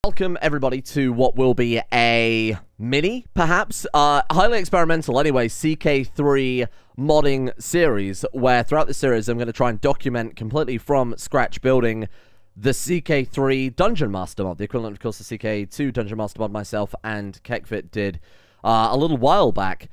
Welcome, everybody, to what will be a mini, perhaps, highly experimental, anyway, CK3 modding series, where throughout the series I'm going to try and document completely from scratch building the CK3 Dungeon Master mod, the equivalent, of course, the CK2 Dungeon Master mod myself and Kekvit did a little while back.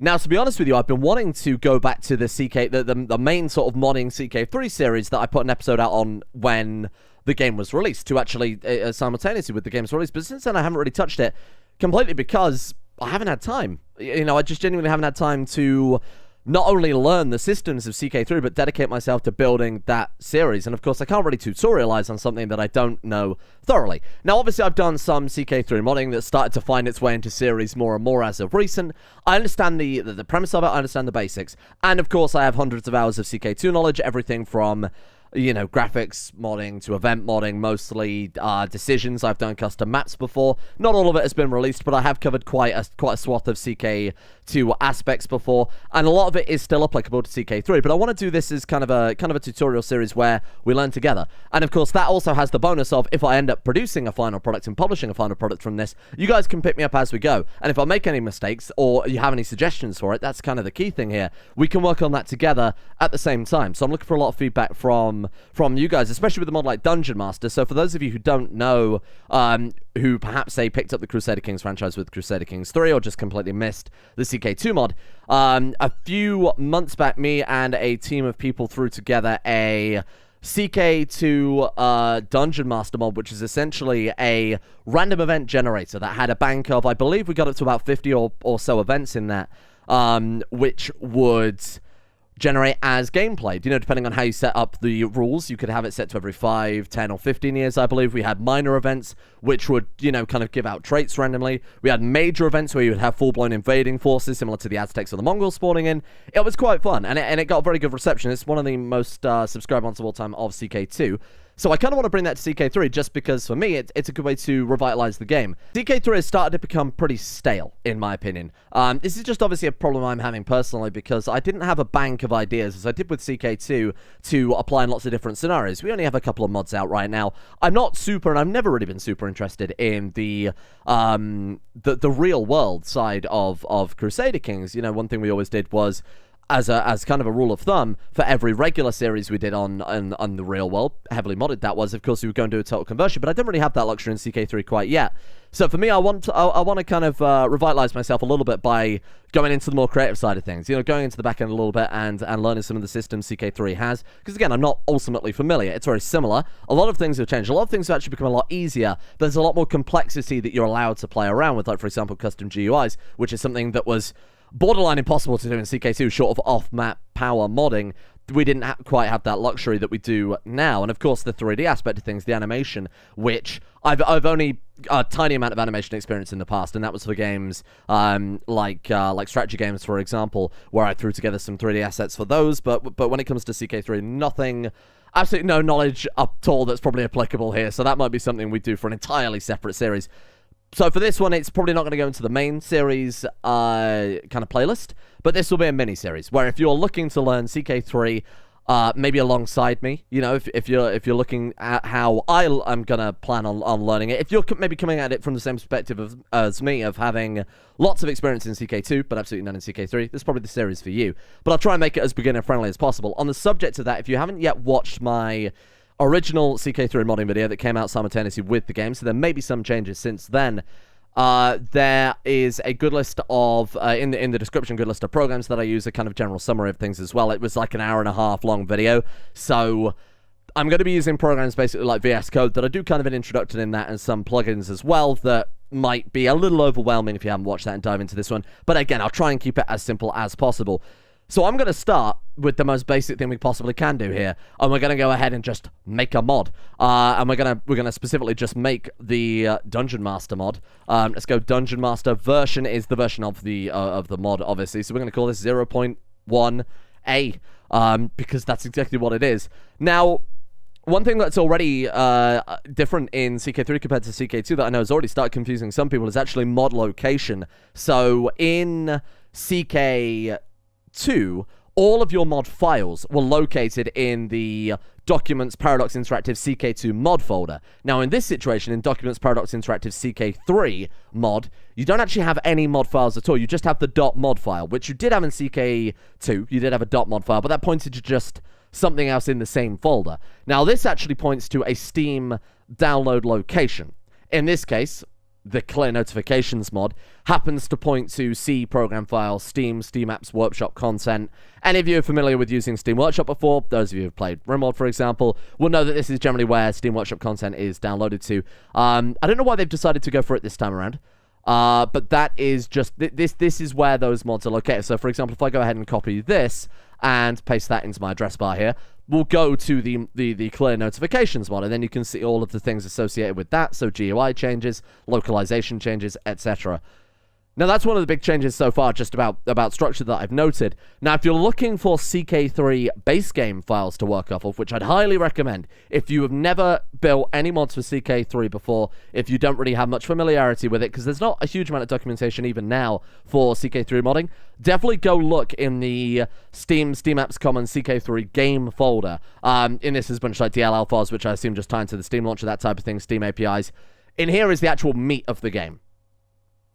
Now, to be honest with you, I've been wanting to go back to the main sort of modding CK3 series that I put an episode out on when the game was released, to actually simultaneously with the game's release, but since then I haven't really touched it, completely because I haven't had time. You know, I just genuinely haven't had time to not only learn the systems of CK3, but dedicate myself to building that series. And of course, I can't really tutorialize on something that I don't know thoroughly. Now, obviously, I've done some CK3 modding that started to find its way into series more and more as of recent. I understand the premise of it, I understand the basics. And of course, I have hundreds of hours of CK2 knowledge, everything from, you know, graphics modding to event modding, mostly decisions. I've done custom maps before. Not all of it has been released, but I have covered quite a swath of CK2 aspects before, and a lot of it is still applicable to CK3. But I want to do this as kind of a tutorial series where we learn together. And of course, that also has the bonus of, if I end up producing a final product and publishing a final product from this, you guys can pick me up as we go. And if I make any mistakes or you have any suggestions for it, that's kind of the key thing here. We can work on that together at the same time. So I'm looking for a lot of feedback from you guys, especially with a mod like Dungeon Master. So for those of you who don't know, who perhaps, say, picked up the Crusader Kings franchise with Crusader Kings III, or just completely missed the CK2 mod, a few months back, me and a team of people threw together a CK2 Dungeon Master mod, which is essentially a random event generator that had a bank of, I believe we got up to about 50 or so events in that, which would generate as gameplay. You know, depending on how you set up the rules, you could have it set to every 5, 10, or 15 years, I believe. We had minor events, which would, you know, kind of give out traits randomly. We had major events where you would have full-blown invading forces, similar to the Aztecs or the Mongols spawning in. It was quite fun, and it got very good reception. It's one of the most subscribed mods of all time of CK2. So I kind of want to bring that to CK3 just because, for me, it's a good way to revitalize the game. CK3 has started to become pretty stale, in my opinion. This is just obviously a problem I'm having personally because I didn't have a bank of ideas, as I did with CK2, to apply in lots of different scenarios. We only have a couple of mods out right now. I'm not super, and I've never really been super interested in the real world side of Crusader Kings. You know, one thing we always did was, as kind of a rule of thumb, for every regular series we did on the real world, heavily modded that was, of course, we would go and do a total conversion, but I don't really have that luxury in CK3 quite yet. So for me, I want to kind of revitalize myself a little bit by going into the more creative side of things, you know, going into the back end a little bit and learning some of the systems CK3 has, because again, I'm not ultimately familiar. It's very similar. A lot of things have changed. A lot of things have actually become a lot easier. There's a lot more complexity that you're allowed to play around with, like, for example, custom GUIs, which is something that was borderline impossible to do in CK2, short of off-map power modding. We didn't quite have that luxury that we do now. And of course, the 3D aspect of things, the animation, which I've only a tiny amount of animation experience in the past, and that was for games like strategy games, for example, where I threw together some 3D assets for those. But when it comes to CK3, nothing, absolutely no knowledge at all that's probably applicable here. So that might be something we do for an entirely separate series. So for this one, it's probably not going to go into the main series kind of playlist, but this will be a mini-series, where if you're looking to learn CK3, maybe alongside me, you know, if you're looking at how I'm going to plan on learning it, if you're maybe coming at it from the same perspective as me, of having lots of experience in CK2, but absolutely none in CK3, this is probably the series for you. But I'll try and make it as beginner-friendly as possible. On the subject of that, if you haven't yet watched my original CK3 modding video that came out simultaneously with the game, so there may be some changes since then. There is a good list of, in the description, good list of programs that I use, a kind of general summary of things as well. It was like an hour-and-a-half long video, so I'm going to be using programs basically like VS Code that I do kind of an introduction in that, and some plugins as well that might be a little overwhelming if you haven't watched that and dive into this one. But again, I'll try and keep it as simple as possible. So I'm going to start with the most basic thing we possibly can do here, and we're going to go ahead and just make a mod. And we're gonna specifically just make the Dungeon Master mod. Let's go Dungeon Master. Version is the version of the mod, obviously. So we're going to call this 0.1a, because that's exactly what it is. Now, one thing that's already different in CK3 compared to CK2 that I know has already started confusing some people is actually mod location. So in CK2, all of your mod files were located in the Documents Paradox Interactive CK2 mod folder. Now, in this situation, in Documents Paradox Interactive CK3 mod, you don't actually have any mod files at all. You just have the .mod file, which you did have in CK2. You did have a .mod file, but that pointed to just something else in the same folder. Now, this actually points to a Steam download location. In this case, the Clear Notifications mod happens to point to C program files, Steam Apps Workshop content. Any of you are familiar with using Steam Workshop before, those of you who have played RimWorld, for example, will know that this is generally where Steam Workshop content is downloaded to. I don't know why they've decided to go for it this time around, but that is just, this is where those mods are located. So, for example, if I go ahead and copy this and paste that into my address bar here, we'll go to the Clear Notifications mod, and then you can see all of the things associated with that, so GUI changes, localization changes, etc. Now, that's one of the big changes so far, just about structure that I've noted. Now, if you're looking for CK3 base game files to work off of, which I'd highly recommend, if you have never built any mods for CK3 before, if you don't really have much familiarity with it, because there's not a huge amount of documentation even now for CK3 modding, definitely go look in the Steam Apps Common CK3 game folder. In this is a bunch of like DLL files, which I assume just tie into the Steam launcher, that type of thing, Steam APIs. In here is the actual meat of the game,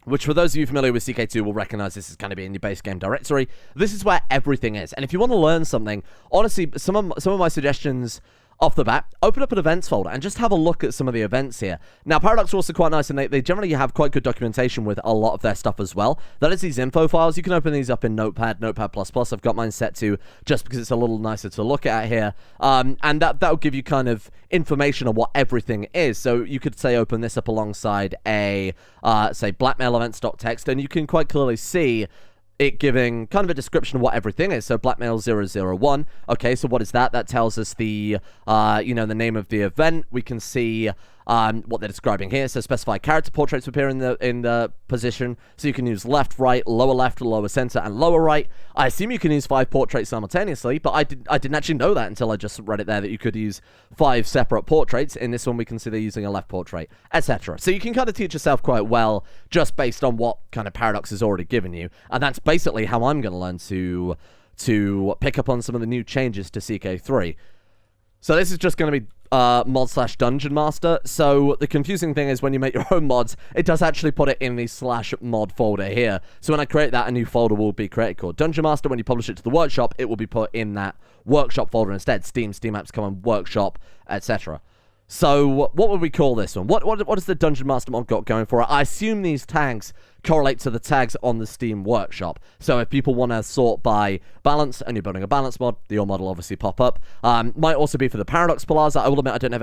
which for those of you familiar with CK2 will recognize this is going to be in your base game directory. This is where everything is. And if you want to learn something, honestly, some of my suggestions off the bat, open up an events folder and just have a look at some of the events here. Now, Paradox are also quite nice, and they generally have quite good documentation with a lot of their stuff as well. That is these info files. You can open these up in Notepad++. I've got mine set to just because it's a little nicer to look at here. And that'll give you kind of information on what everything is. So you could say open this up alongside a, say, blackmail events.txt, and you can quite clearly see it giving kind of a description of what everything is. So blackmail 001. Okay, so what is that? That tells us the, the name of the event. We can see what they're describing here. So specify character portraits appear in the position. So you can use left, lower center, and lower right. I assume you can use 5 portraits simultaneously, but I didn't actually know that until I just read it there, that you could use 5 separate portraits. In this one, we can see they're using a left portrait, etc. So you can kind of teach yourself quite well just based on what kind of Paradox has already given you. And that's basically how I'm going to learn to pick up on some of the new changes to CK3. So this is just going to be mod/dungeon master. So the confusing thing is when you make your own mods, it does actually put it in the /mod folder here. So when I create that, a new folder will be created called dungeon master. When you publish it to the workshop, it will be put in that workshop folder instead. Steam Apps Common, workshop, etc. So what would we call this one? What is the dungeon master mod got going for it? I assume these tags correlate to the tags on the Steam workshop. So if people want to sort by balance and you're building a balance mod, your mod will obviously pop up. Might also be for the Paradox Plaza. I will admit I don't have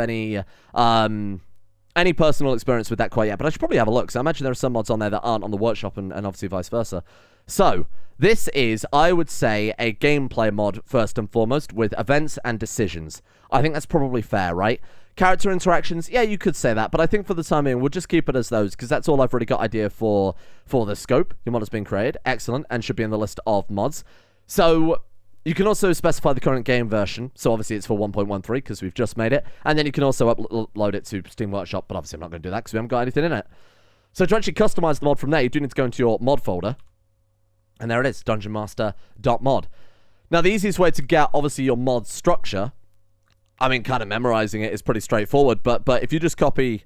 any personal experience with that quite yet, but I should probably have a look. So I imagine there are some mods on there that aren't on the workshop, and obviously vice versa. So this is, I would say, a gameplay mod first and foremost with events and decisions. I think that's probably fair, right? Character interactions, yeah, you could say that, but I think for the time being, we'll just keep it as those, because that's all I've really got idea for the scope. Your mod has been created, excellent, and should be in the list of mods. So you can also specify the current game version, so obviously it's for 1.13, because we've just made it, and then you can also upload it to Steam Workshop, but obviously I'm not going to do that, because we haven't got anything in it. So to actually customize the mod from there, you do need to go into your mod folder, and there it is, dungeonmaster.mod. Now, the easiest way to get, obviously, your mod structure, I mean, kind of memorizing it is pretty straightforward, but if you just copy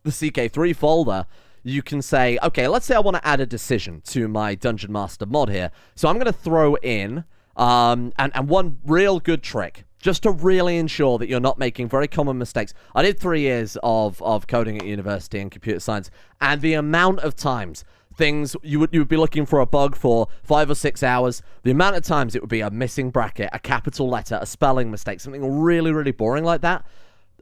the CK3 folder, you can say, okay, let's say I want to add a decision to my Dungeon Master mod here. So I'm going to throw in, and one real good trick, just to really ensure that you're not making very common mistakes. I did 3 years of coding at university in computer science, and the amount of times things you would be looking for a bug for 5 or 6 hours, the amount of times it would be a missing bracket, a capital letter, a spelling mistake, something really, really boring like that.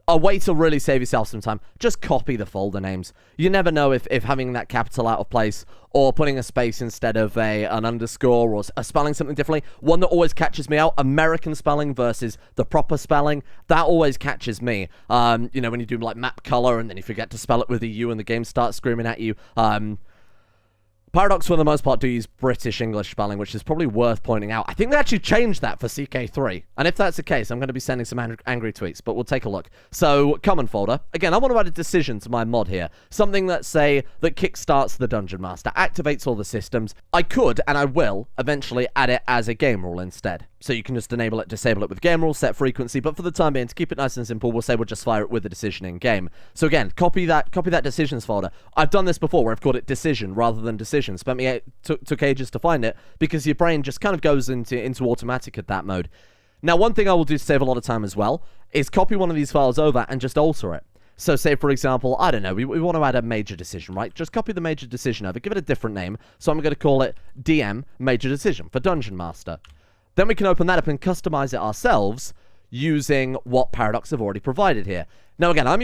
A way to really save yourself some time, just copy the folder names. You never know if having that capital out of place or putting a space instead of an underscore or spelling something differently. One that always catches me out, American spelling versus the proper spelling, that always catches me. When you do like map color and then you forget to spell it with a U and the game starts screaming at you. Paradox, for the most part, do use British English spelling, which is probably worth pointing out. I think they actually changed that for CK3. And if that's the case, I'm going to be sending some angry tweets, but we'll take a look. So, common folder. Again, I want to add a decision to my mod here. Something that kickstarts the Dungeon Master, activates all the systems. I could, and I will, eventually add it as a game rule instead. So you can just enable it, disable it with game rules, set frequency, but for the time being, to keep it nice and simple, we'll say we'll just fire it with a decision in game. So again, copy that decisions folder. I've done this before where I've called it decision rather than decision. Took ages to find it because your brain just kind of goes into automatic at that mode. Now, one thing I will do to save a lot of time as well is copy one of these files over and just alter it. So say, for example, I don't know, we want to add a major decision, right? Just copy the major decision over, give it a different name. So I'm going to call it DM Major Decision for Dungeon Master. Then we can open that up and customize it ourselves using what Paradox have already provided here. Now, again, I'm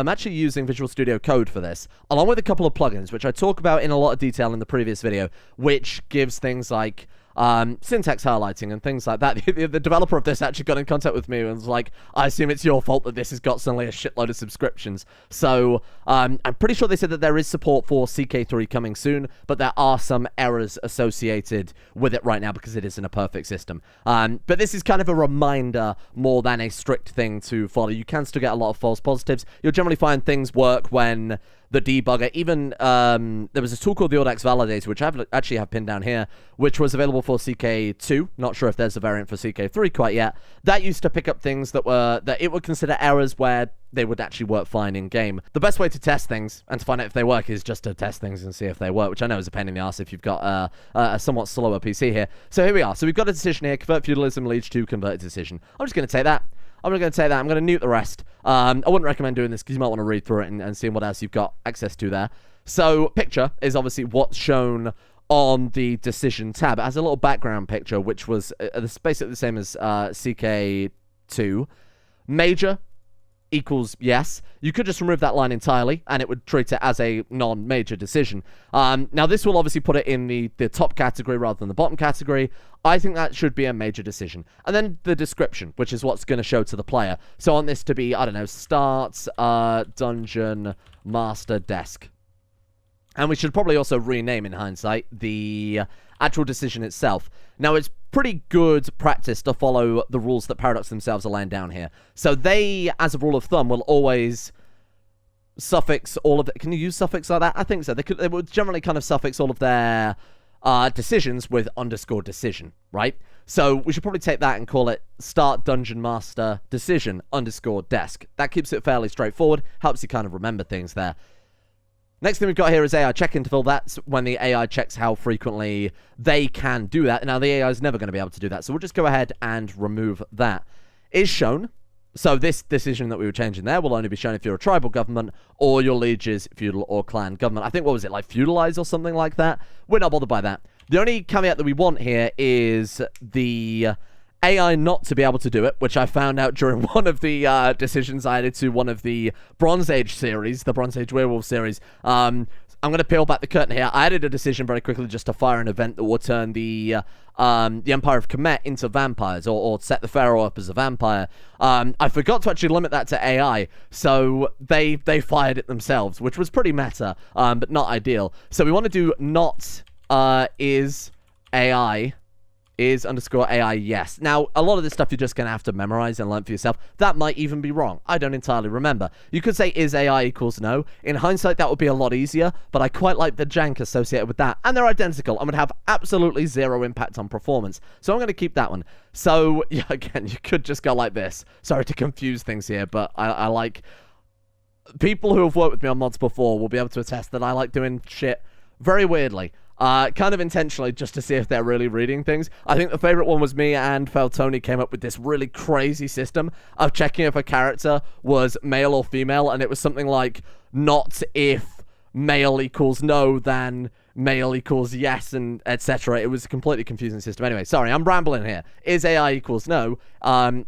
actually using Visual Studio Code for this, along with a couple of plugins, which I talk about in a lot of detail in the previous video, which gives things like syntax highlighting and things like that. The developer of this actually got in contact with me and was like, I assume it's your fault that this has got suddenly a shitload of subscriptions. So I'm pretty sure they said that there is support for CK3 coming soon, but there are some errors associated with it right now because it isn't a perfect system. But this is kind of a reminder more than a strict thing to follow. You can still get a lot of false positives. You'll generally find things work when the debugger, even there was a tool called the Audax Validator, which I actually have pinned down here, which was available for CK2. Not sure if there's a variant for CK3 quite yet. That used to pick up things that it would consider errors where they would actually work fine in game. The best way to test things and to find out if they work is just to test things and see if they work, which I know is a pain in the ass if you've got a somewhat slower PC here. So here we are. So we've got a decision here: convert feudalism leads to converted decision. I'm just going to take that. I'm going to take that. I'm going to newt the rest. I wouldn't recommend doing this because you might want to read through it and see what else you've got access to there. So picture is obviously what's shown on the decision tab. It has a little background picture, which was basically the same as CK2. Major equals yes. You could just remove that line entirely and it would treat it as a non-major decision. Now this will obviously put it in the top category rather than the bottom category. I think that should be a major decision. And then the description, which is what's going to show to the player. So I want this to be, I don't know, start Dungeon Master Desk. And we should probably also rename, in hindsight, the actual decision itself. Now, it's pretty good practice to follow the rules that Paradox themselves are laying down here. So they, as a rule of thumb, will always suffix all of it. Can you use suffix like that? I think so. They would generally kind of suffix all of their decisions with underscore decision, right? So we should probably take that and call it start Dungeon Master Decision underscore desk. That keeps it fairly straightforward, helps you kind of remember things there. Next thing we've got here is AI check interval. That's when the AI checks how frequently they can do that. Now, the AI is never going to be able to do that, so we'll just go ahead and remove that. Is shown. So this decision that we were changing there will only be shown if you're a tribal government or your liege's feudal or clan government. I think, what was it, like feudalize or something like that? We're not bothered by that. The only caveat that we want here is the AI not to be able to do it, which I found out during one of the decisions I added to one of the Bronze Age series, the Bronze Age Werewolf series. I'm going to peel back the curtain here. I added a decision very quickly just to fire an event that will turn the Empire of Kemet into vampires, or set the Pharaoh up as a vampire. I forgot to actually limit that to AI, so they fired it themselves, which was pretty meta, but not ideal. So we want to do not is AI is underscore AI yes. Now, a lot of this stuff you're just going to have to memorize and learn for yourself. That might even be wrong. I don't entirely remember. You could say is AI equals no. In hindsight, that would be a lot easier, but I quite like the jank associated with that. And they're identical and would have absolutely zero impact on performance. So I'm going to keep that one. So, yeah, again, you could just go like this. Sorry to confuse things here, but I like... People who have worked with me on mods before will be able to attest that I like doing shit very weirdly. Kind of intentionally, just to see if they're really reading things. I think the favorite one was me and Feltoni came up with this really crazy system of checking if a character was male or female, and it was something like, not if male equals no, then male equals yes, and etc. It was a completely confusing system. Anyway, sorry, I'm rambling here. Is AI equals no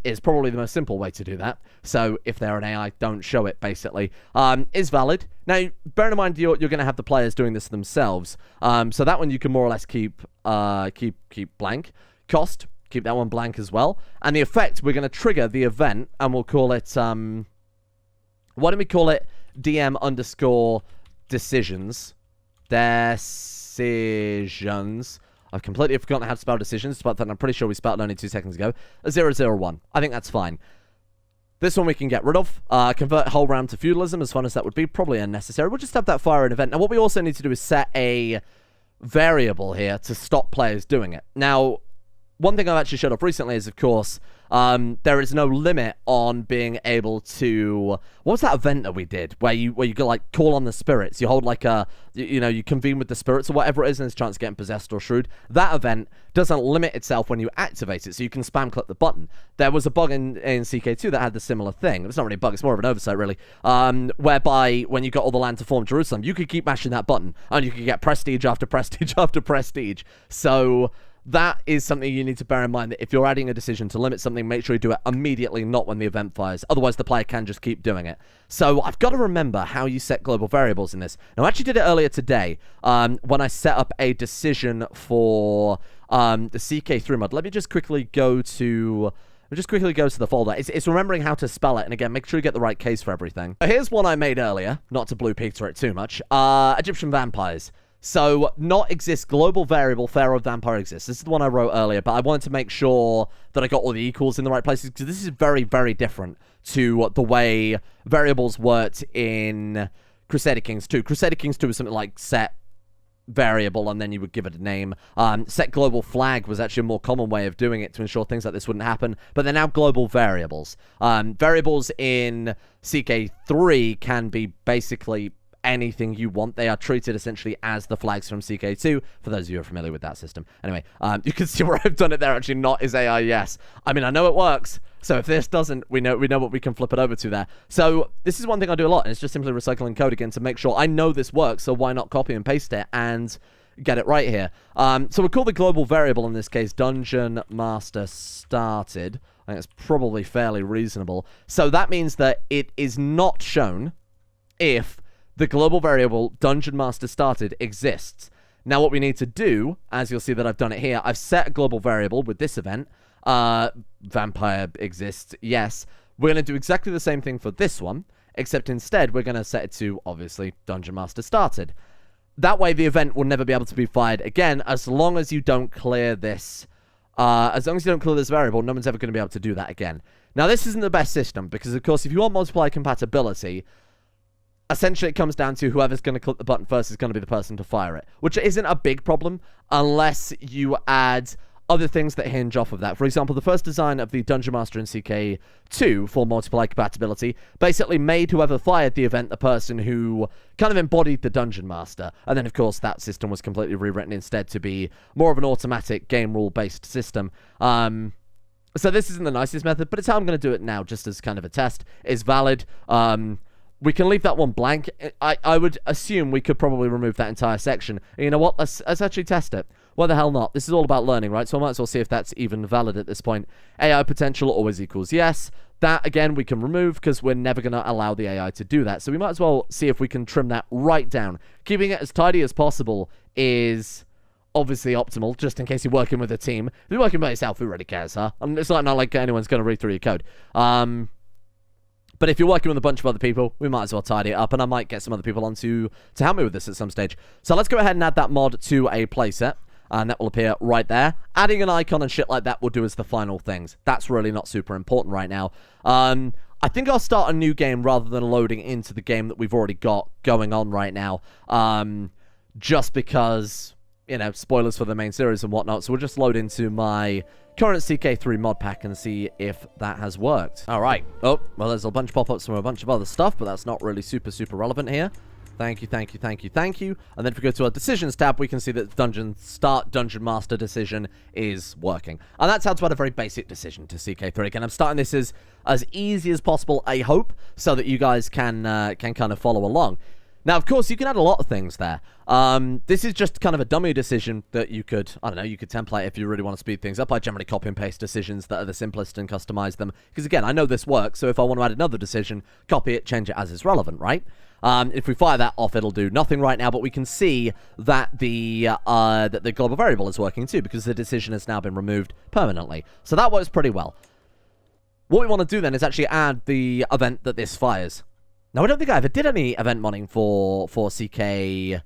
is probably the most simple way to do that. So if they're an AI, don't show it, basically. Is valid. Now, bear in mind, you're going to have the players doing this themselves. So that one you can more or less keep blank. Cost, keep that one blank as well. And the effect, we're going to trigger the event, and we'll call it, why don't we call it DM underscore decisions. Decisions. I've completely forgotten how to spell decisions, but I'm pretty sure we spelled it only 2 seconds ago. 001. I think that's fine. This one we can get rid of. Convert whole realm to feudalism, as fun as that would be. Probably unnecessary. We'll just have that fire an event. Now, what we also need to do is set a variable here to stop players doing it. Now, one thing I've actually showed up recently is, of course, there is no limit on being able to... What was that event that we did where you go, like, call on the spirits? You hold, like, you convene with the spirits or whatever it is, and there's a chance of getting possessed or shrewd. That event doesn't limit itself when you activate it, so you can spam click the button. There was a bug in CK2 that had the similar thing. It's not really a bug, it's more of an oversight, really, whereby when you got all the land to form Jerusalem, you could keep mashing that button, and you could get prestige after prestige after prestige. So... that is something you need to bear in mind, that if you're adding a decision to limit something, make sure you do it immediately, not when the event fires. Otherwise, the player can just keep doing it. So I've got to remember how you set global variables in this. Now, I actually did it earlier today when I set up a decision for the CK3 mod. Let me just quickly go to... the folder. It's remembering how to spell it, and again, make sure you get the right case for everything. Here's one I made earlier, not to Blue Peter it too much. Egyptian vampires. So, not exists, global variable, Pharaoh vampire exists. This is the one I wrote earlier, but I wanted to make sure that I got all the equals in the right places, because this is very, very different to the way variables worked in Crusader Kings II. Crusader Kings II was something like set variable, and then you would give it a name. Set global flag was actually a more common way of doing it to ensure things like this wouldn't happen, but they're now global variables. Variables in CK3 can be basically... anything you want. They are treated essentially as the flags from CK2, for those of you who are familiar with that system. Anyway, you can see where I've done it there. Actually, not is AI, yes. I mean, I know it works, so if this doesn't, we know what we can flip it over to there. So this is one thing I do a lot, and it's just simply recycling code again to make sure I know this works, so why not copy and paste it and get it right here. So we'll call the global variable, in this case, Dungeon Master Started. I think it's probably fairly reasonable. So that means that it is not shown if the global variable Dungeon Master Started exists. Now what we need to do, as you'll see that I've done it here, I've set a global variable with this event. Vampire exists, yes. We're going to do exactly the same thing for this one, except instead we're going to set it to, obviously, Dungeon Master Started. That way the event will never be able to be fired again, as long as you don't clear this. As long as you don't clear this variable, no one's ever going to be able to do that again. Now this isn't the best system, because of course if you want multiply compatibility... essentially, it comes down to whoever's going to click the button first is going to be the person to fire it, which isn't a big problem unless you add other things that hinge off of that. For example, the first design of the Dungeon Master in CK2 for multiply compatibility basically made whoever fired the event the person who kind of embodied the Dungeon Master. And then, of course, that system was completely rewritten instead to be more of an automatic game rule-based system. So this isn't the nicest method, but it's how I'm going to do it now, just as kind of a test. It's valid. We can leave that one blank. I would assume we could probably remove that entire section. And you know what? Let's actually test it. Why the hell not? This is all about learning, right? So I might as well see if that's even valid at this point. AI potential always equals yes. That, again, we can remove because we're never going to allow the AI to do that. So we might as well see if we can trim that right down. Keeping it as tidy as possible is obviously optimal, just in case you're working with a team. If you're working by yourself, who really cares, huh? I mean, it's not like anyone's going to read through your code. But if you're working with a bunch of other people, we might as well tidy it up, and I might get some other people on to help me with this at some stage. So let's go ahead and add that mod to a playset, and that will appear right there. Adding an icon and shit like that will do as the final things. That's really not super important right now. I think I'll start a new game rather than loading into the game that we've already got going on right now, just because, you know, spoilers for the main series and whatnot. So we'll just load into my current CK3 mod pack and see if that has worked. All right. Oh, well, there's a bunch of pop-ups from a bunch of other stuff, but that's not really super relevant here. Thank you. And then if we go to our decisions tab, we can see that Dungeon Master decision is working. And that's how to add a very basic decision to CK3. Again, I'm starting this as easy as possible, I hope, so that you guys can kind of follow along. Now, of course, you can add a lot of things there. This is just kind of a dummy decision that you could, I don't know, you could template if you really want to speed things up. I generally copy and paste decisions that are the simplest and customize them. Because, again, I know this works, so if I want to add another decision, copy it, change it as is relevant, right? If we fire that off, it'll do nothing right now, but we can see that the global variable is working too, because the decision has now been removed permanently. So that works pretty well. What we want to do then is actually add the event that this fires. Now, I don't think I ever did any event modding for CK2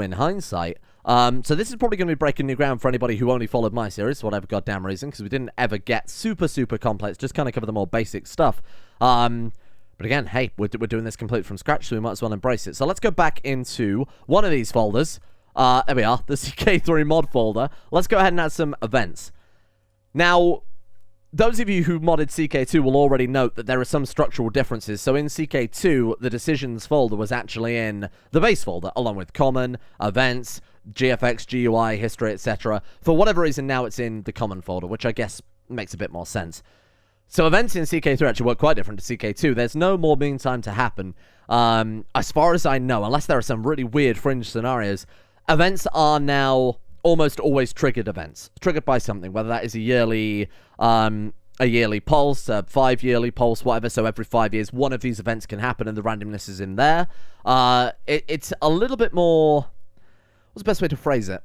in hindsight. So this is probably going to be breaking new ground for anybody who only followed my series for whatever goddamn reason, because we didn't ever get super complex, just kind of cover the more basic stuff. But again, hey, we're doing this complete from scratch, so we might as well embrace it. So let's go back into one of these folders. There we are, the CK3 mod folder. Let's go ahead and add some events. Now, those of you who modded CK2 will already note that there are some structural differences. So in CK2, the decisions folder was actually in the base folder, along with common, events, GFX, GUI, history, etc. For whatever reason, now it's in the common folder, which I guess makes a bit more sense. So events in CK3 actually work quite different to CK2. There's no more mean time to happen. As far as I know, unless there are some really weird fringe scenarios, events are now almost always triggered events. Triggered by something, whether that is a yearly pulse, a 5-yearly pulse, whatever. So every 5 years, one of these events can happen and the randomness is in there. It's a little bit more... What's the best way to phrase it?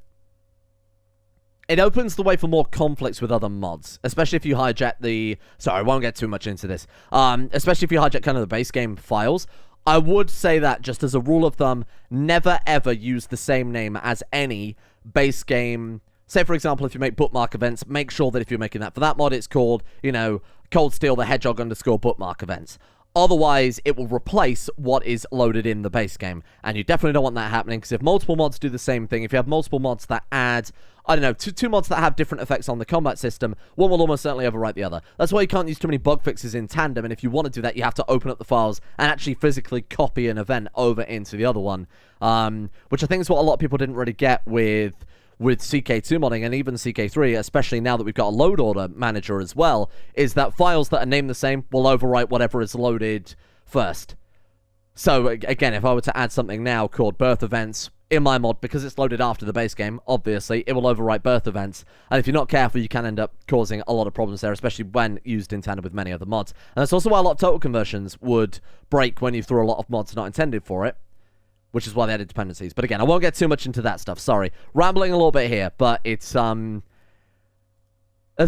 It opens the way for more conflicts with other mods, especially if you hijack the... Sorry, I won't get too much into this. Especially if you hijack kind of the base game files. I would say that, just as a rule of thumb, never ever use the same name as any base game. Say, for example, if you make bookmark events, make sure that if you're making that for that mod, it's called, you know, Cold Steel the Hedgehog _ bookmark events. Otherwise, it will replace what is loaded in the base game. And you definitely don't want that happening, because if multiple mods do the same thing, if you have multiple mods that add, I don't know, two mods that have different effects on the combat system, one will almost certainly overwrite the other. That's why you can't use too many bug fixes in tandem, and if you want to do that, you have to open up the files and actually physically copy an event over into the other one. Which I think is what a lot of people didn't really get with CK2 modding, and even CK3, especially now that we've got a load order manager as well, is that files that are named the same will overwrite whatever is loaded first. So, again, if I were to add something now called birth events in my mod, because it's loaded after the base game, obviously, it will overwrite birth events. And if you're not careful, you can end up causing a lot of problems there, especially when used in tandem with many other mods. And that's also why a lot of total conversions would break when you throw a lot of mods not intended for it, which is why they added dependencies. But again, I won't get too much into that stuff. Sorry. Rambling a little bit here, but it's, there's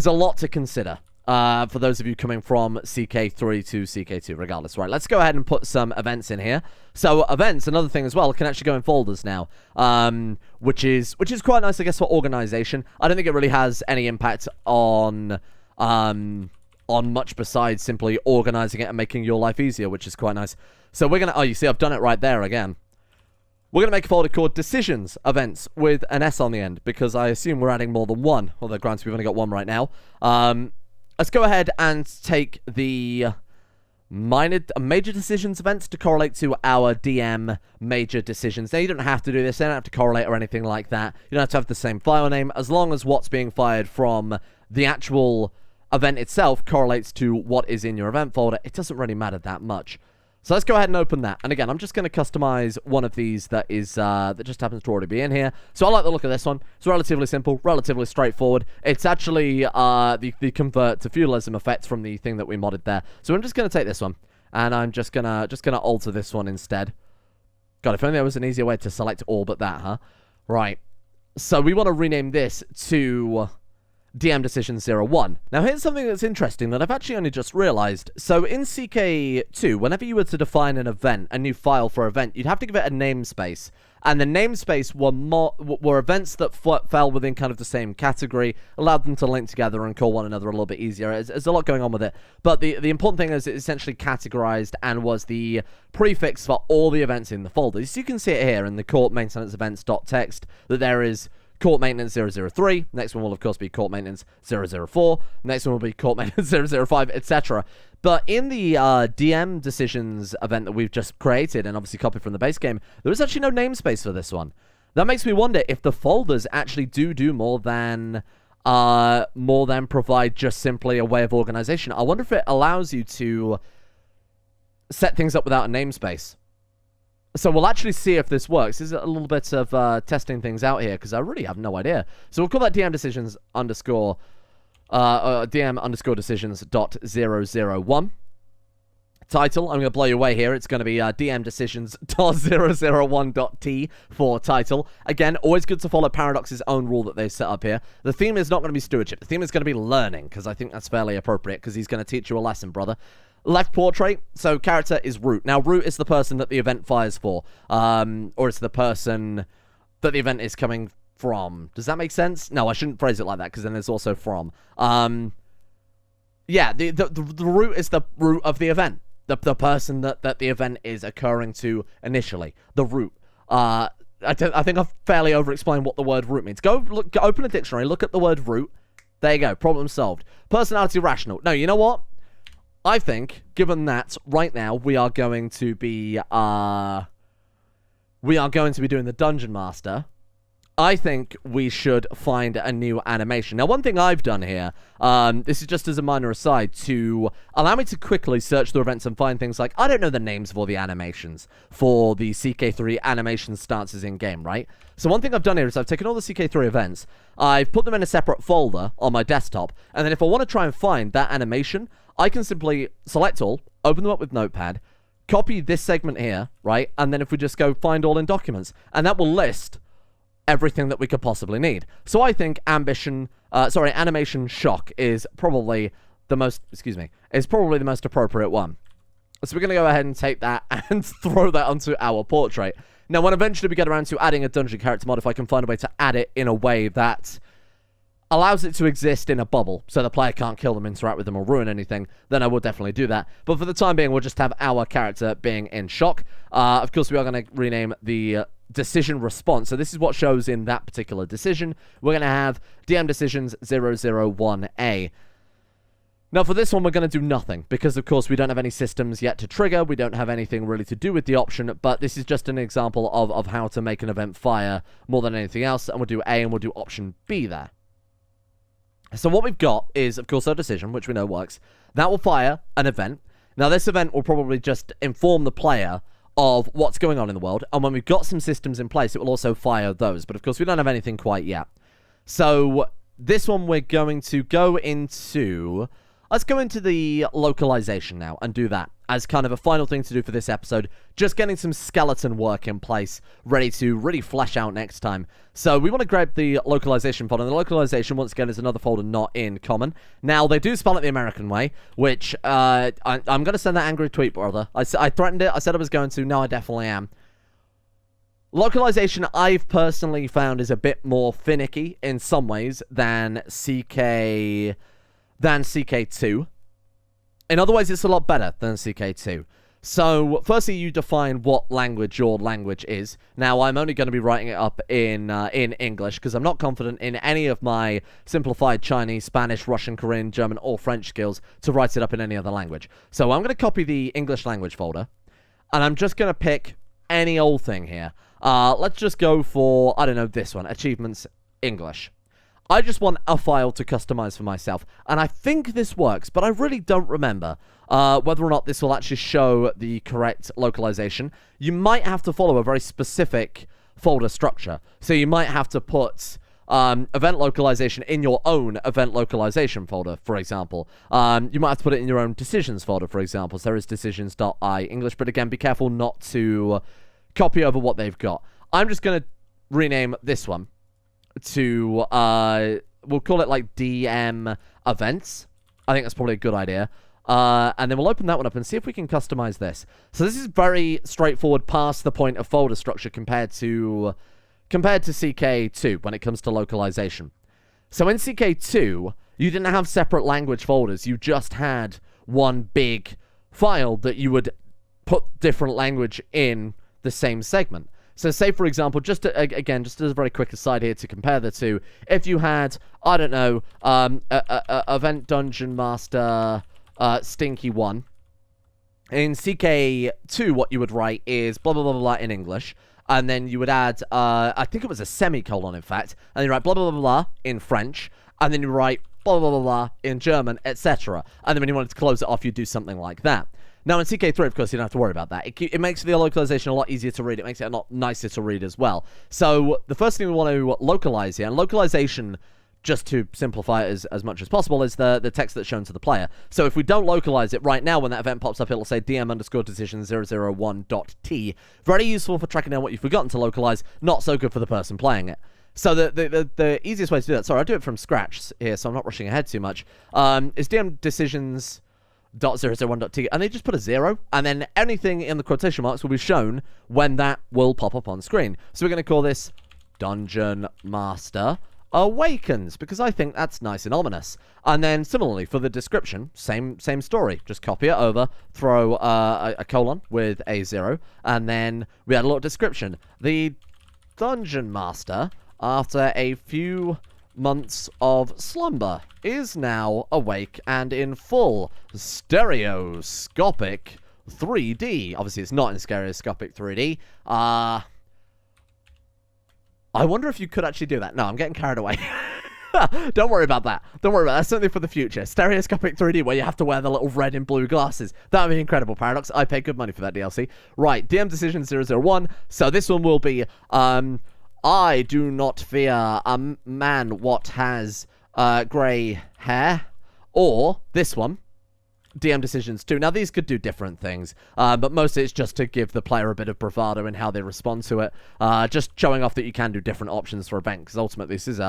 a lot to consider for those of you coming from CK3 to CK2, regardless. Right, let's go ahead and put some events in here. So, events, another thing as well, can actually go in folders now, which is quite nice, I guess, for organization. I don't think it really has any impact on much besides simply organizing it and making your life easier, which is quite nice. So, we're going to... Oh, you see, I've done it right there again. We're going to make a folder called Decisions Events with an S on the end, because I assume we're adding more than one. Although, granted, we've only got one right now. Let's go ahead and take the major decisions events to correlate to our DM major decisions. Now, you don't have to do this. They don't have to correlate or anything like that. You don't have to have the same file name. As long as what's being fired from the actual event itself correlates to what is in your event folder, it doesn't really matter that much. So let's go ahead and open that. And again, I'm just going to customize one of these that is that just happens to already be in here. So I like the look of this one. It's relatively simple, relatively straightforward. It's actually the convert to feudalism effect from the thing that we modded there. So I'm just going to take this one, and I'm just gonna alter this one instead. God, if only there was an easier way to select all but that, huh? Right. So we want to rename this to DM Decision 01. Now, here's something that's interesting that I've actually only just realized. So, in CK2, whenever you were to define an event, a new file for event, you'd have to give it a namespace. And the namespace were events that fell within kind of the same category, allowed them to link together and call one another a little bit easier. There's a lot going on with it. But the important thing is it essentially categorized and was the prefix for all the events in the folder. So you can see it here in the court maintenance events.txt that there is Court Maintenance 003. Next one will, of course, be Court Maintenance 004. Next one will be Court Maintenance 005, etc. But in the DM Decisions event that we've just created and obviously copied from the base game, there was actually no namespace for this one. That makes me wonder if the folders actually do more than provide just simply a way of organization. I wonder if it allows you to set things up without a namespace. So we'll actually see if this works. This is a little bit of testing things out here, because I really have no idea. So we'll call that DM Decisions _ DM _ decisions.001. Title, I'm going to blow you away here. It's going to be DM Decisions.001.t for title. Again, always good to follow Paradox's own rule that they've set up here. The theme is not going to be stewardship. The theme is going to be learning, because I think that's fairly appropriate, because he's going to teach you a lesson, brother. Left portrait, so character is Root. Now, Root is the person that the event fires for, or it's the person that the event is coming from. Does that make sense? No, I shouldn't phrase it like that, because then there's also from. Yeah, the root is the root of the event. The person that the event is occurring to initially. The root. I think I've fairly over-explained what the word root means. Go open a dictionary, look at the word root, There you go. Problem solved. Personality rational. No, you know what? I think, given that right now we are going to be doing the Dungeon Master, I think we should find a new animation. Now, one thing I've done here, this is just as a minor aside, to allow me to quickly search through events and find things like, I don't know the names of all the animations for the CK3 animation stances in-game, right? So one thing I've done here is I've taken all the CK3 events, I've put them in a separate folder on my desktop, and then if I want to try and find that animation, I can simply select all, open them up with Notepad, copy this segment here, right? And then if we just go find all in documents, and that will list everything that we could possibly need. So I think animation shock is probably the most, appropriate one. So we're going to go ahead and take that and throw that onto our portrait. Now, when eventually we get around to adding a dungeon character mod, if I can find a way to add it in a way that allows it to exist in a bubble, so the player can't kill them, interact with them, or ruin anything, then I will definitely do that. But for the time being, we'll just have our character being in shock. Of course, we are going to rename the decision response. So this is what shows in that particular decision. We're going to have DM decisions 001A. Now, for this one, we're going to do nothing, because, of course, we don't have any systems yet to trigger. We don't have anything really to do with the option, but this is just an example of how to make an event fire more than anything else, and we'll do A, and we'll do option B there. So what we've got is, of course, our decision, which we know works. That will fire an event. Now, this event will probably just inform the player of what's going on in the world, and when we've got some systems in place, it will also fire those, but, of course, we don't have anything quite yet. So this one we're going to go into... Let's go into the localization now and do that as kind of a final thing to do for this episode. Just getting some skeleton work in place, ready to really flesh out next time. So we want to grab the localization folder. And the localization, once again, is another folder not in common. Now, they do spell it the American way, which I'm going to send that angry tweet, brother. I threatened it. I said I was going to. Now I definitely am. Localization, I've personally found, is a bit more finicky in some ways than CK2. In other ways, it's a lot better than CK2. So, firstly, you define what language your language is. Now, I'm only going to be writing it up in English, because I'm not confident in any of my simplified Chinese, Spanish, Russian, Korean, German, or French skills to write it up in any other language. So, I'm going to copy the English language folder, and I'm just going to pick any old thing here. Let's just go for, I don't know, this one, Achievements English. I just want a file to customize for myself, and I think this works, but I really don't remember whether or not this will actually show the correct localization. You might have to follow a very specific folder structure, so you might have to put event localization in your own event localization folder, for example. You might have to put it in your own decisions folder, for example, so there is decisions.i English, but again, be careful not to copy over what they've got. I'm just going to rename this one to, we'll call it like DM events. I think that's probably a good idea. And then we'll open that one up and see if we can customize this. So this is very straightforward past the point of folder structure compared to CK2 when it comes to localization. So in CK2, you didn't have separate language folders. You just had one big file that you would put different language in the same segment. So say, for example, just as a very quick aside here to compare the two, if you had, I don't know, Event Dungeon Master Stinky 1, in CK2 what you would write is blah, blah, blah, blah in English, and then you would add, I think it was a semicolon, in fact, and you write blah, blah, blah, blah in French, and then you write blah, blah, blah, blah in German, etc. And then when you wanted to close it off, you'd do something like that. Now, in CK3, of course, you don't have to worry about that. It makes the localization a lot easier to read. It makes it a lot nicer to read as well. So, the first thing we want to localize here, and localization, just to simplify it as much as possible, is the text that's shown to the player. So, if we don't localize it right now, when that event pops up, it'll say dm_decision001.t. Very useful for tracking down what you've forgotten to localize, not so good for the person playing it. So the easiest way to do that, sorry, I'll do it from scratch here, so I'm not rushing ahead too much, is DM decisions .001.t, and they just put a 0, and then anything in the quotation marks will be shown when that will pop up on screen. So we're going to call this Dungeon Master Awakens, because I think that's nice and ominous. And then similarly for the description, same story. Just copy it over, throw a colon with a 0, and then we had a little description. The Dungeon Master, after a few months of slumber is now awake and in full stereoscopic 3D. Obviously, it's not in stereoscopic 3D. I wonder if you could actually do that. No, I'm getting carried away. Don't worry about that. Don't worry about that. That's something for the future. Stereoscopic 3D where you have to wear the little red and blue glasses. That would be incredible, Paradox. I pay good money for that DLC. Right, DM Decision 001. So this one will be, I do not fear a man what has grey hair. Or this one, DM Decisions 2. Now, these could do different things, but mostly it's just to give the player a bit of bravado in how they respond to it. Just showing off that you can do different options for event, because ultimately this is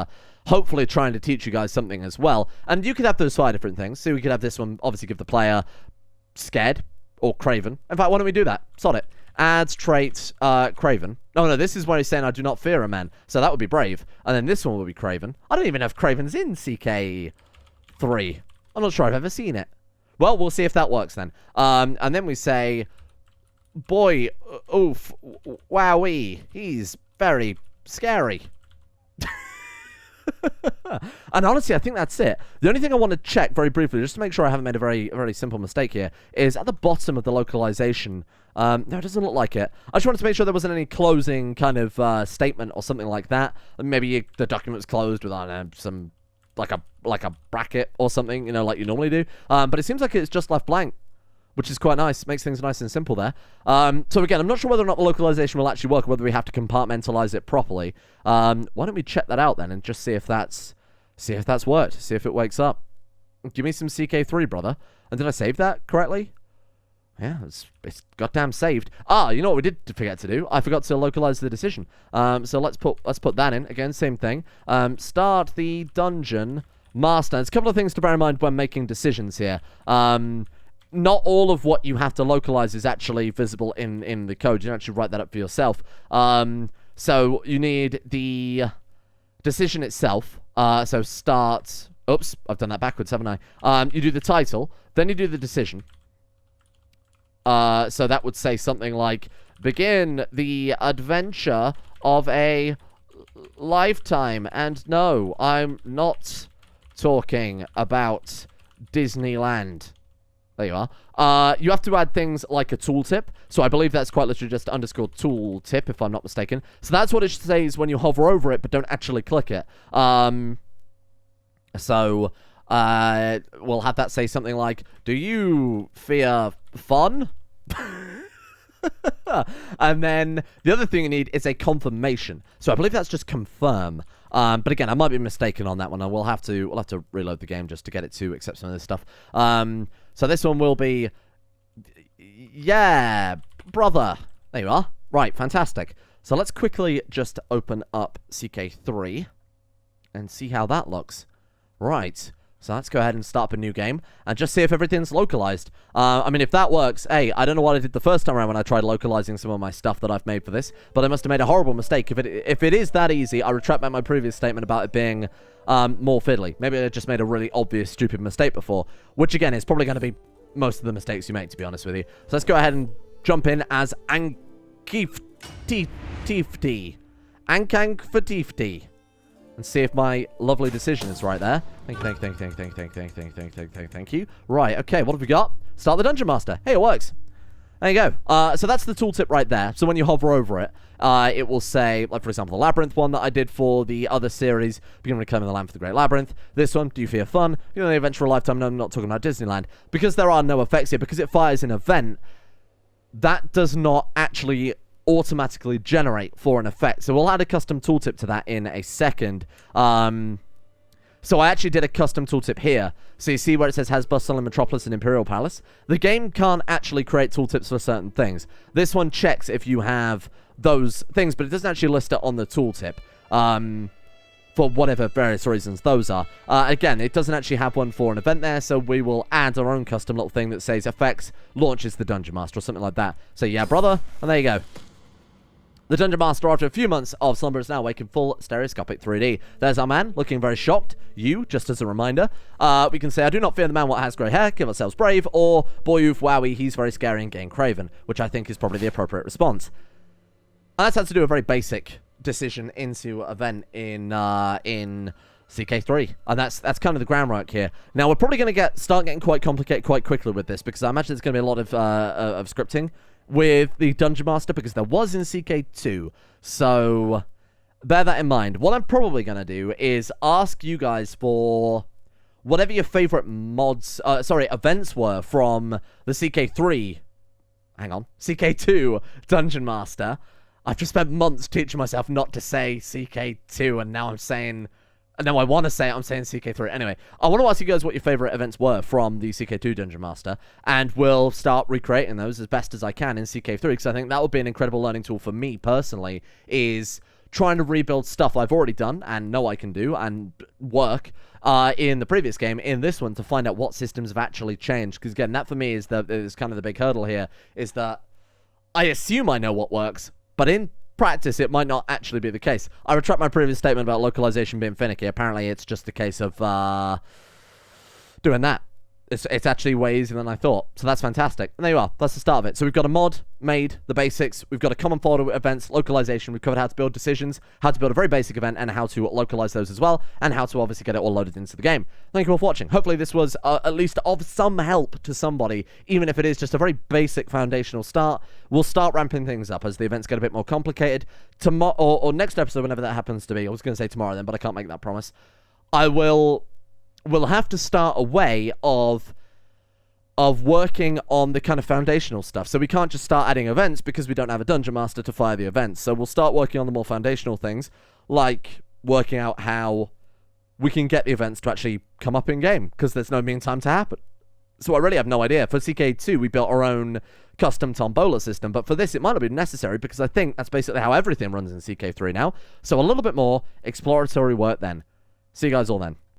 hopefully trying to teach you guys something as well. And you could have those 5 different things. So we could have this one, obviously give the player scared or craven. In fact, why don't we do that? Sod it. Adds trait craven. No, this is where he's saying I do not fear a man. So that would be brave. And then this one will be craven. I don't even have cravens in CK3. I'm not sure I've ever seen it. Well, we'll see if that works then. And then we say, boy, oof, wowee, he's very scary. And honestly, I think that's it. The only thing I want to check very briefly, just to make sure I haven't made a very simple mistake here, is at the bottom of the localization. No, it doesn't look like it. I just wanted to make sure there wasn't any closing kind of statement or something like that. Maybe the document's closed with, I don't know, some... like a bracket or something, you know, like you normally do. But it seems like it's just left blank, which is quite nice. Makes things nice and simple there. So again, I'm not sure whether or not the localization will actually work, or whether we have to compartmentalize it properly. Why don't we check that out then and just see if that's worked, see if it wakes up. Give me some CK3, brother. And did I save that correctly? Yeah, it's goddamn saved. You know what we did forget to do? I forgot to localize the decision. So let's put that in. Again, same thing. Start the dungeon master. There's a couple of things to bear in mind when making decisions here. Not all of what you have to localize is actually visible in the code. You can actually write that up for yourself. So you need the decision itself. So start... Oops, I've done that backwards, haven't I? You do the title, then you do the decision. So that would say something like, begin the adventure of a lifetime. And no, I'm not talking about Disneyland. There you are. You have to add things like a tooltip. So I believe that's quite literally just _ tooltip, if I'm not mistaken. So that's what it says when you hover over it, but don't actually click it. So we'll have that say something like, do you fear fun? And then the other thing you need is a confirmation. So I believe that's just confirm. But again, I might be mistaken on that one. We'll have to reload the game just to get it to accept some of this stuff. So this one will be, yeah, brother. There you are. Right, fantastic. So let's quickly just open up CK3 and see how that looks. Right. So let's go ahead and start up a new game and just see if everything's localized. I mean, if that works, hey, I don't know what I did the first time around when I tried localizing some of my stuff that I've made for this, but I must have made a horrible mistake. If it is that easy, I retract back my previous statement about it being more fiddly. Maybe I just made a really obvious, stupid mistake before, which again is probably going to be most of the mistakes you make, to be honest with you. So let's go ahead and jump in as Ankangfatifti. Ankangfatifti. And see if my lovely decision is right there. Thank you. Right, okay, what have we got? Start the Dungeon Master. Hey, it works. There you go. So that's the tooltip right there. So when you hover over it, it will say, like, for example, the Labyrinth one that I did for the other series, begin reclaiming the land for the Great Labyrinth. This one, do you fear fun? You know, the adventure of a lifetime. No, I'm not talking about Disneyland. Because there are no effects here, because it fires an event, that does not actually automatically generate for an effect. So we'll add a custom tooltip to that in a second. So I actually did a custom tooltip here. So you see where it says has Bustle in Metropolis and Imperial Palace? The game can't actually create tooltips for certain things. This one checks if you have those things, but it doesn't actually list it on the tooltip. For whatever various reasons those are. Again, it doesn't actually have one for an event there, so we will add our own custom little thing that says effects launches the Dungeon Master or something like that. So yeah, brother, and there you go. The Dungeon Master, after a few months of slumber, is now awake in full stereoscopic 3D. There's our man, looking very shocked. You, just as a reminder. We can say, I do not fear the man what has grey hair, give ourselves brave, or, boy oof, wowie, he's very scary and getting craven, which I think is probably the appropriate response. And that's had to do a very basic decision into event in CK3, and that's kind of the groundwork here. Now we're probably going to start getting quite complicated quite quickly with this, because I imagine there's going to be a lot of scripting with the Dungeon Master, because there was in CK2. So bear that in mind. What I'm probably going to do is ask you guys for whatever your favorite events were from the CK2 Dungeon Master. I've just spent months teaching myself not to say CK2, and now I'm saying... And now I want to say it, I'm saying CK3. Anyway, I want to ask you guys what your favorite events were from the CK2 Dungeon Master, and we'll start recreating those as best as I can in CK3, because I think that would be an incredible learning tool for me personally, is trying to rebuild stuff I've already done and know I can do and work in the previous game, in this one, to find out what systems have actually changed. Because again, that for me is kind of the big hurdle here, is that I assume I know what works, but in practice it might not actually be the case. I retract my previous statement about localization being finicky. Apparently it's just a case of doing that. It's actually way easier than I thought. So that's fantastic. And there you are. That's the start of it. So we've got a mod made, the basics. We've got a common folder with events, localization. We've covered how to build decisions, how to build a very basic event, and how to localize those as well, and how to obviously get it all loaded into the game. Thank you all for watching. Hopefully this was at least of some help to somebody, even if it is just a very basic foundational start. We'll start ramping things up as the events get a bit more complicated. Tomorrow, or next episode, whenever that happens to be. I was going to say tomorrow then, but I can't make that promise. We'll have to start a way of working on the kind of foundational stuff. So we can't just start adding events because we don't have a Dungeon Master to fire the events. So we'll start working on the more foundational things, like working out how we can get the events to actually come up in game, because there's no meantime to happen. So I really have no idea. For CK2, we built our own custom tombola system, but for this, it might not be necessary, because I think that's basically how everything runs in CK3 now. So a little bit more exploratory work then. See you guys all then.